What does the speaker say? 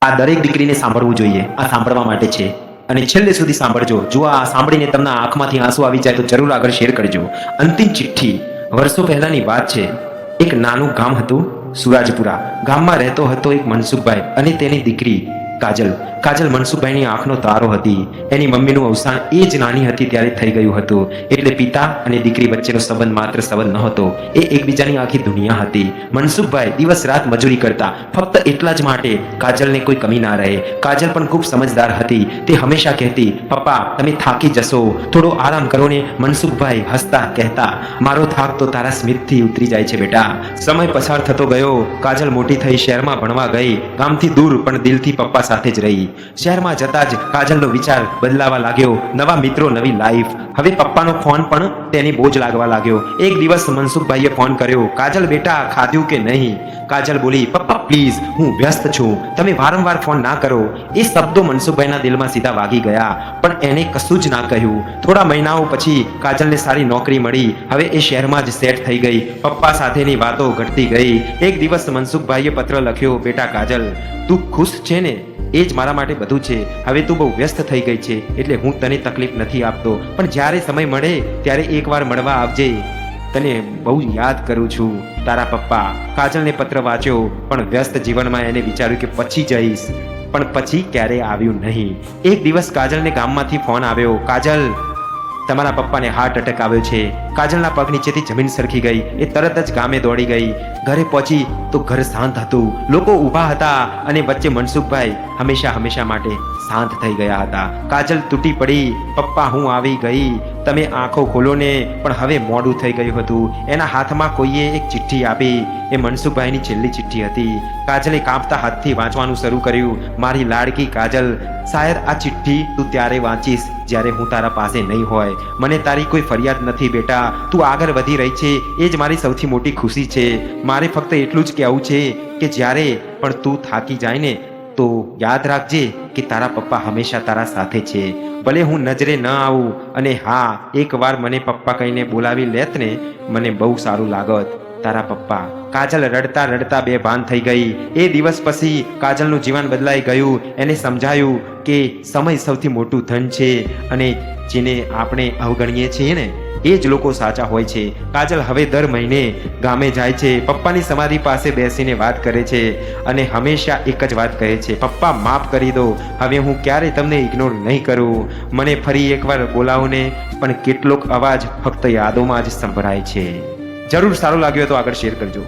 આ દરેક દીકરીને સાંભળવું જોઈએ. આ સાંભળવા માટે છે અને છેલ્લે સુધી સાંભળજો. જો આ સાંભળીને તમને આંખમાંથી આંસુ આવી જાય તો જરૂર આગળ શેર કરજો. અંતિમ ચિઠ્ઠી. વર્ષો પહેલાની વાત છે. એક નાનું ગામ હતું, સુરાજપુરા. ગામમાં રહેતો હતો એક મનસુખભાઈ અને તેની દીકરી કાજલ. કાજલ મનસુખભાઈની આંખનો તારો હતી. એની મમ્મીનું અવસાન એ જ નાની હતી ત્યારે થઈ ગયું હતું. એટલે પિતા અને દીકરી વચ્ચેનો સંબંધ માત્ર સંબંધ નહોતો, એ એકબીજાની આખી દુનિયા હતી. મનસુખભાઈ દિવસ રાત મજૂરી કરતા, ફક્ત એટલા જ માટે કાજલને કોઈ કમી ના રહે. કાજલ પણ ખૂબ સમજદાર હતી. તે હંમેશા કહેતી, પપ્પા તમે થાકી જશો, થોડો આરામ કરો ને. મનસુખભાઈ હસતા કહેતા, મારો થાક તો તારા સ્મિતથી ઉતરી જાય છે બેટા. સમય પસાર થતો ગયો. કાજલ મોટી થઈ શહેરમાં ભણવા ગઈ. ગામથી દૂર પણ દિલથી પપ્પા સાથે જ રહી. શહેરમાં જતા જ કાજલનો વિચાર બદલાવા લાગ્યો. નવા મિત્રો, નવી લાઈફ. હવે પપ્પાનો ફોન પણ તેની બોજ લાગવા લાગ્યો. એક દિવસ મનસુખભાઈએ ફોન કર્યો, કાજલ બેટા ખાધું કે નહીં? કાજલ બોલી, પપ્પા પ્લીઝ હું વ્યસ્ત છું, તમે વારંવાર ફોન ના કરો. એ શબ્દો મનસુખભાઈના દિલમાં સીધા વાગી ગયા, પણ એને કશું જ ના કહ્યું. થોડા મહિનાઓ પછી કાજલને સારી નોકરી મળી. હવે એ શહેરમાં જ સેટ થઈ ગઈ. પપ્પા સાથેની વાતો ઘટતી ગઈ. એક દિવસ મનસુખભાઈએ પત્ર લખ્યો, બેટા કાજલ તું ખુશ છે ને? એ જ મારા માટે બધું છે. હવે તું બહુ વ્યસ્ત થઈ ગઈ છે એટલે હું તને તકલીફ નથી આપતો, પણ જ્યારે સમય મળે ત્યારે એકવાર મળવા આવજે. તને બહુ યાદ કરું છું, તારા પપ્પા. કાજલને પત્ર વાંચ્યો, પણ વ્યસ્ત જીવનમાં એને વિચાર્યું કે પછી જઈશ, પણ પછી ક્યારેય આવ્યું નહીં. એક દિવસ કાજલને ગામમાંથી ફોન આવ્યો, કાજલ તમારા પપ્પાને હાર્ટ એટેક આવ્યો છે. કાજલના પગ નીચેથી જમીન સરકી ગઈ. એ તરત જ ગામે દોડી ગઈ. ઘરે પહોંચી તો ઘર શાંત હતું. લોકો ઊભા હતા અને વચ્ચે મનસુખભાઈ હંમેશા માટે શાંત થઈ ગયા હતા. કાજલ તૂટી પડી, પપ્પા હું આવી ગઈ, તમે આંખો ખોલો ને. પણ હવે મોડું થઈ ગયું હતું. એના હાથમાં કોઈએ એક ચિઠ્ઠી આપી. એ મનસુખભાઈની છેલ્લી ચિઠ્ઠી હતી. કાજલે કાંપતા હાથથી વાંચવાનું શરૂ કર્યું. મારી લાડકી કાજલ, શાયદ આ ચિઠ્ઠી તું ત્યારે વાંચીશ જ્યારે હું તારા પાસે નહીં હોય. મને તારી કોઈ ફરિયાદ નથી બેટા, તું આગળ વધી રહી છે એ જ મારી સૌથી મોટી ખુશી છે. મારે ફક્ત એટલું જ કહેવું છે કે જ્યારે પણ તું થાકી જાય ને તો યાદ રાખજે કે તારા પપ્પા હંમેશા તારા સાથે છે. ભલે હું નજરે ન આવું, અને હા એકવાર મને પપ્પા કહીને બોલાવી લેત ને, મને બહુ સારું લાગત, તારા પપ્પા. કાજલ રડતા રડતા બેભાન થઈ ગઈ. એ દિવસ પછી કાજલનું જીવન બદલાઈ ગયું. એને સમજાયું કે સમય સૌથી મોટું ધન છે અને જેને આપણે અવગણીએ છીએ ને એ જ લોકો સાચા હોય છે. કાજલ હવે દર મહિને ગામે જાય છે. પપ્પાની સમાધિ પાસે બેસીને વાત કરે છે અને હંમેશા એક જ વાત કહે છે, પપ્પા માફ કરી દો, હવે હું ક્યારેય તમને ઇગ્નોર નહીં કરું. મને ફરી એકવાર બોલાવો ને. પણ કેટલોક અવાજ ફક્ત યાદોમાં જ સંભળાય છે. જરૂર સારું લાગ્યું તો આગળ શેર કરજો.